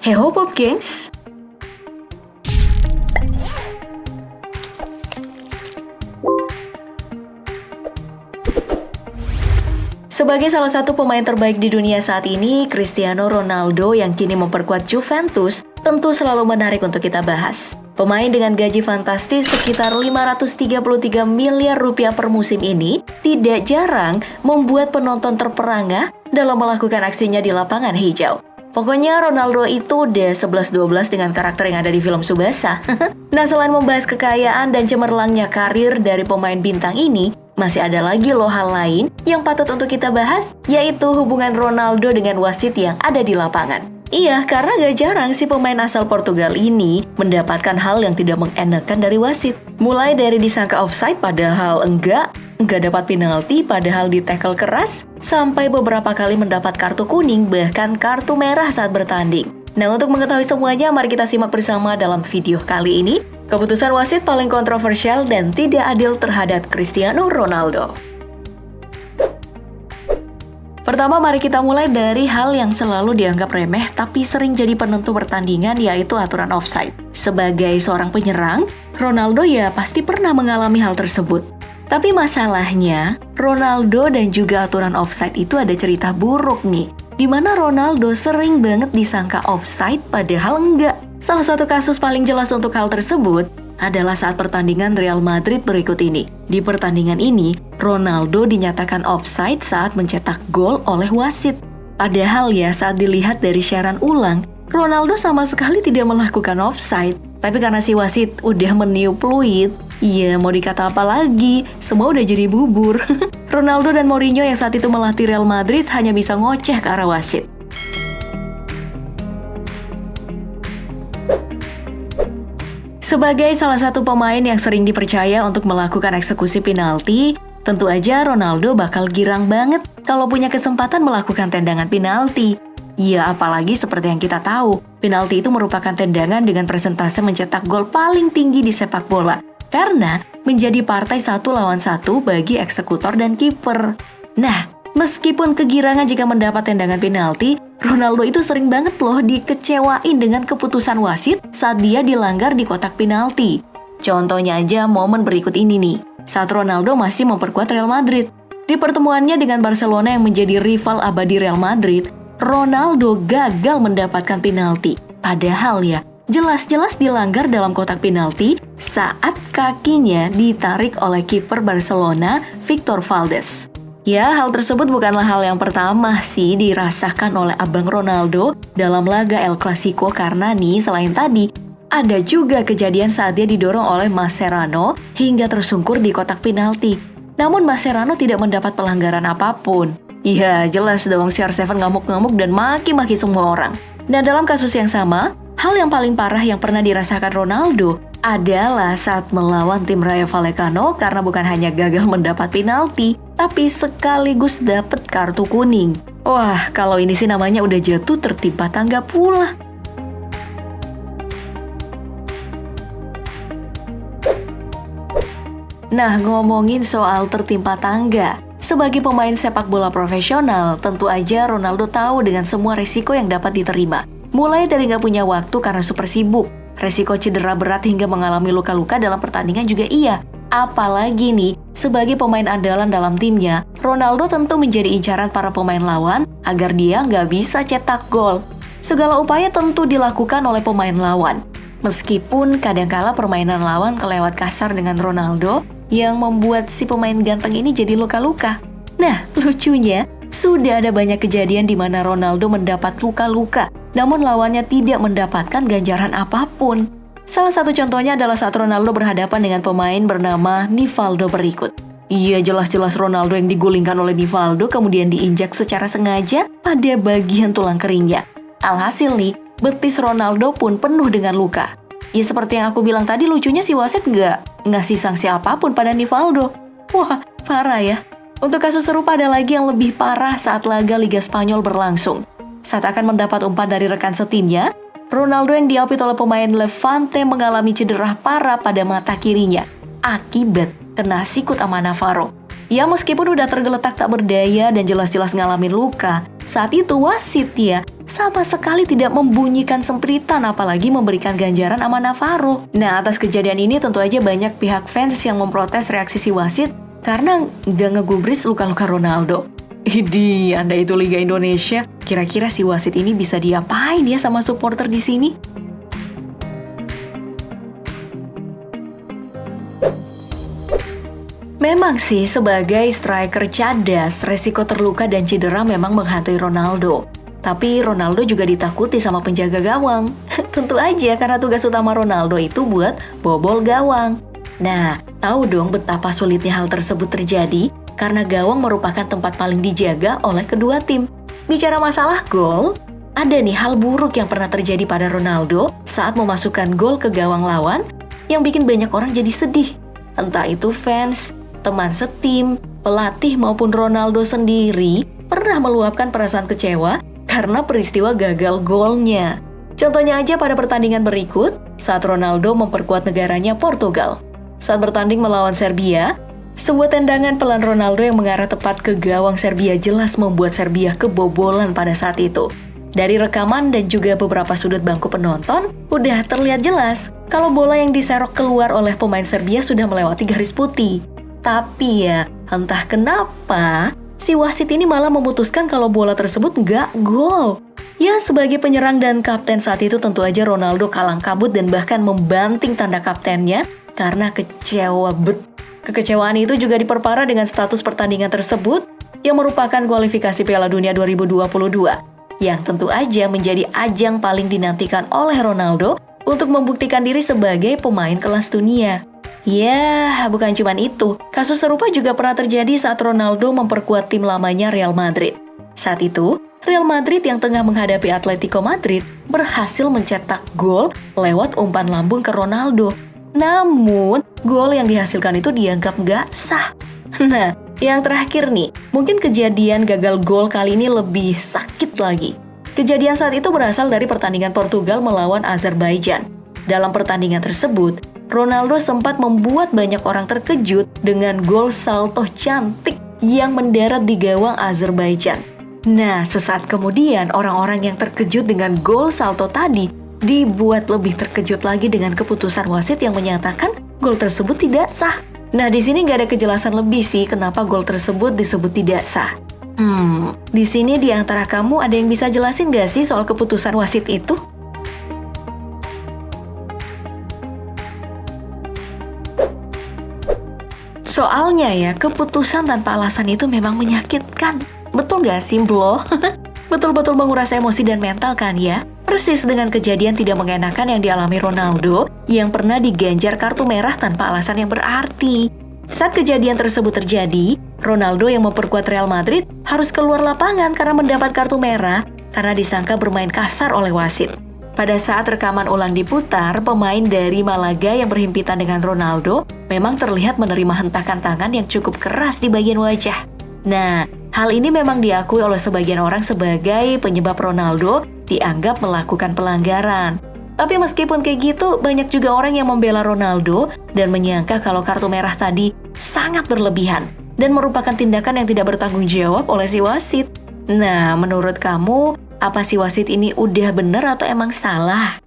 Heho Pop Gengs! Sebagai salah satu pemain terbaik di dunia saat ini, Cristiano Ronaldo yang kini memperkuat Juventus tentu selalu menarik untuk kita bahas. Pemain dengan gaji fantastis sekitar 533 miliar rupiah per musim ini tidak jarang membuat penonton terperangah dalam melakukan aksinya di lapangan hijau. Pokoknya Ronaldo itu udah 11-12 dengan karakter yang ada di film Tsubasa. Nah, selain membahas kekayaan dan cemerlangnya karir dari pemain bintang ini, masih ada lagi loh hal lain yang patut untuk kita bahas, yaitu hubungan Ronaldo dengan wasit yang ada di lapangan. Iya, karena gak jarang si pemain asal Portugal ini mendapatkan hal yang tidak mengenakan dari wasit. Mulai dari disangka offside padahal enggak dapat penalti padahal di-tackle keras, sampai beberapa kali mendapat kartu kuning bahkan kartu merah saat bertanding. Nah, untuk mengetahui semuanya, mari kita simak bersama dalam video kali ini. Keputusan wasit paling kontroversial dan tidak adil terhadap Cristiano Ronaldo. Pertama, mari kita mulai dari hal yang selalu dianggap remeh tapi sering jadi penentu pertandingan, yaitu aturan offside. Sebagai seorang penyerang, Ronaldo ya pasti pernah mengalami hal tersebut. Tapi masalahnya, Ronaldo dan juga aturan offside itu ada cerita buruk nih, di mana Ronaldo sering banget disangka offside padahal enggak. Salah satu kasus paling jelas untuk hal tersebut adalah saat pertandingan Real Madrid berikut ini. Di pertandingan ini, Ronaldo dinyatakan offside saat mencetak gol oleh wasit. Padahal ya saat dilihat dari siaran ulang, Ronaldo sama sekali tidak melakukan offside. Tapi karena si wasit udah meniup peluit, ya mau dikata apa lagi, semua udah jadi bubur. Ronaldo dan Mourinho yang saat itu melatih Real Madrid hanya bisa ngoceh ke arah wasit. Sebagai salah satu pemain yang sering dipercaya untuk melakukan eksekusi penalti, tentu aja Ronaldo bakal girang banget kalau punya kesempatan melakukan tendangan penalti. Ya, apalagi seperti yang kita tahu, penalti itu merupakan tendangan dengan persentase mencetak gol paling tinggi di sepak bola, karena menjadi partai 1 lawan 1 bagi eksekutor dan kiper. Nah, meskipun kegirangan jika mendapat tendangan penalti, Ronaldo itu sering banget loh dikecewain dengan keputusan wasit saat dia dilanggar di kotak penalti. Contohnya aja momen berikut ini nih, saat Ronaldo masih memperkuat Real Madrid. Di pertemuannya dengan Barcelona yang menjadi rival abadi Real Madrid, Ronaldo gagal mendapatkan penalti. Padahal ya, jelas-jelas dilanggar dalam kotak penalti saat kakinya ditarik oleh kiper Barcelona, Victor Valdés. Ya, hal tersebut bukanlah hal yang pertama sih dirasakan oleh Abang Ronaldo dalam laga El Clasico, karena nih selain tadi, ada juga kejadian saat dia didorong oleh Mascherano hingga tersungkur di kotak penalti. Namun Mascherano tidak mendapat pelanggaran apapun. Iya, jelas dong CR7 ngamuk-ngamuk dan maki-maki semua orang. Nah, dalam kasus yang sama, hal yang paling parah yang pernah dirasakan Ronaldo adalah saat melawan tim Rayo Vallecano karena bukan hanya gagal mendapat penalti, tapi sekaligus dapat kartu kuning. Wah, kalau ini sih namanya udah jatuh tertimpa tangga pula. Nah, ngomongin soal tertimpa tangga, sebagai pemain sepak bola profesional, tentu aja Ronaldo tahu dengan semua resiko yang dapat diterima. Mulai dari nggak punya waktu karena super sibuk, resiko cedera berat hingga mengalami luka-luka dalam pertandingan juga iya. Apalagi nih, sebagai pemain andalan dalam timnya, Ronaldo tentu menjadi incaran para pemain lawan agar dia nggak bisa cetak gol. Segala upaya tentu dilakukan oleh pemain lawan. Meskipun kadangkala permainan lawan kelewat kasar dengan Ronaldo, yang membuat si pemain ganteng ini jadi luka-luka. Nah, lucunya, sudah ada banyak kejadian di mana Ronaldo mendapat luka-luka, namun lawannya tidak mendapatkan ganjaran apapun. Salah satu contohnya adalah saat Ronaldo berhadapan dengan pemain bernama Nivaldo berikut. Iya, jelas-jelas Ronaldo yang digulingkan oleh Nivaldo kemudian diinjak secara sengaja pada bagian tulang keringnya. Alhasil nih, betis Ronaldo pun penuh dengan luka. Ya seperti yang aku bilang tadi, lucunya si wasit nggak ngasih sanksi apapun pada Nivaldo. Wah, parah ya. Untuk kasus serupa ada lagi yang lebih parah saat laga Liga Spanyol berlangsung. Saat akan mendapat umpan dari rekan setimnya, Ronaldo yang diapit oleh pemain Levante mengalami cedera parah pada mata kirinya akibat kena sikut sama Navarro. Ya meskipun udah tergeletak tak berdaya dan jelas-jelas ngalamin luka, saat itu wasit ya sama sekali tidak membunyikan sempritan apalagi memberikan ganjaran sama Navarro. Nah atas kejadian ini tentu aja banyak pihak fans yang memprotes reaksi si wasit karena nggak ngegubris luka-luka Ronaldo. Idih, Anda itu Liga Indonesia, kira-kira si wasit ini bisa diapain ya sama supporter di sini? Memang sih, sebagai striker cadas, resiko terluka dan cedera memang menghantui Ronaldo. Tapi Ronaldo juga ditakuti sama penjaga gawang. Tentu aja karena tugas utama Ronaldo itu buat bobol gawang. Nah, tahu dong betapa sulitnya hal tersebut terjadi karena gawang merupakan tempat paling dijaga oleh kedua tim. Bicara masalah gol, ada nih hal buruk yang pernah terjadi pada Ronaldo saat memasukkan gol ke gawang lawan yang bikin banyak orang jadi sedih. Entah itu fans, teman setim, pelatih maupun Ronaldo sendiri pernah meluapkan perasaan kecewa karena peristiwa gagal golnya. Contohnya aja pada pertandingan berikut saat Ronaldo memperkuat negaranya Portugal. Saat bertanding melawan Serbia, sebuah tendangan pelan Ronaldo yang mengarah tepat ke gawang Serbia jelas membuat Serbia kebobolan pada saat itu. Dari rekaman dan juga beberapa sudut bangku penonton, udah terlihat jelas kalau bola yang diserok keluar oleh pemain Serbia sudah melewati garis putih. Tapi ya, entah kenapa, si wasit ini malah memutuskan kalau bola tersebut nggak gol. Ya, sebagai penyerang dan kapten saat itu tentu aja Ronaldo kalang kabut dan bahkan membanting tanda kaptennya karena kecewa bet. Kekecewaan itu juga diperparah dengan status pertandingan tersebut yang merupakan kualifikasi Piala Dunia 2022, yang tentu aja menjadi ajang paling dinantikan oleh Ronaldo untuk membuktikan diri sebagai pemain kelas dunia. Ya, bukan cuma itu. Kasus serupa juga pernah terjadi saat Ronaldo memperkuat tim lamanya Real Madrid. Saat itu, Real Madrid yang tengah menghadapi Atletico Madrid berhasil mencetak gol lewat umpan lambung ke Ronaldo. Namun, gol yang dihasilkan itu dianggap nggak sah. Nah, yang terakhir nih, mungkin kejadian gagal gol kali ini lebih sakit lagi. Kejadian saat itu berasal dari pertandingan Portugal melawan Azerbaijan. Dalam pertandingan tersebut, Ronaldo sempat membuat banyak orang terkejut dengan gol salto cantik yang mendarat di gawang Azerbaijan. Nah, sesaat kemudian orang-orang yang terkejut dengan gol salto tadi dibuat lebih terkejut lagi dengan keputusan wasit yang menyatakan gol tersebut tidak sah. Nah, di sini nggak ada kejelasan lebih sih kenapa gol tersebut disebut tidak sah. Di sini di antara kamu ada yang bisa jelasin nggak sih soal keputusan wasit itu? Soalnya ya, keputusan tanpa alasan itu memang menyakitkan. Betul nggak sih, Blo? Betul-betul menguras emosi dan mental kan ya? Persis dengan kejadian tidak mengenakan yang dialami Ronaldo yang pernah diganjar kartu merah tanpa alasan yang berarti. Saat kejadian tersebut terjadi, Ronaldo yang memperkuat Real Madrid harus keluar lapangan karena mendapat kartu merah karena disangka bermain kasar oleh wasit. Pada saat rekaman ulang diputar, pemain dari Malaga yang berhimpitan dengan Ronaldo memang terlihat menerima hentakan tangan yang cukup keras di bagian wajah. Nah, hal ini memang diakui oleh sebagian orang sebagai penyebab Ronaldo dianggap melakukan pelanggaran. Tapi meskipun kayak gitu, banyak juga orang yang membela Ronaldo dan menyangka kalau kartu merah tadi sangat berlebihan dan merupakan tindakan yang tidak bertanggung jawab oleh si wasit. Nah, menurut kamu, apa si wasit ini udah benar atau emang salah?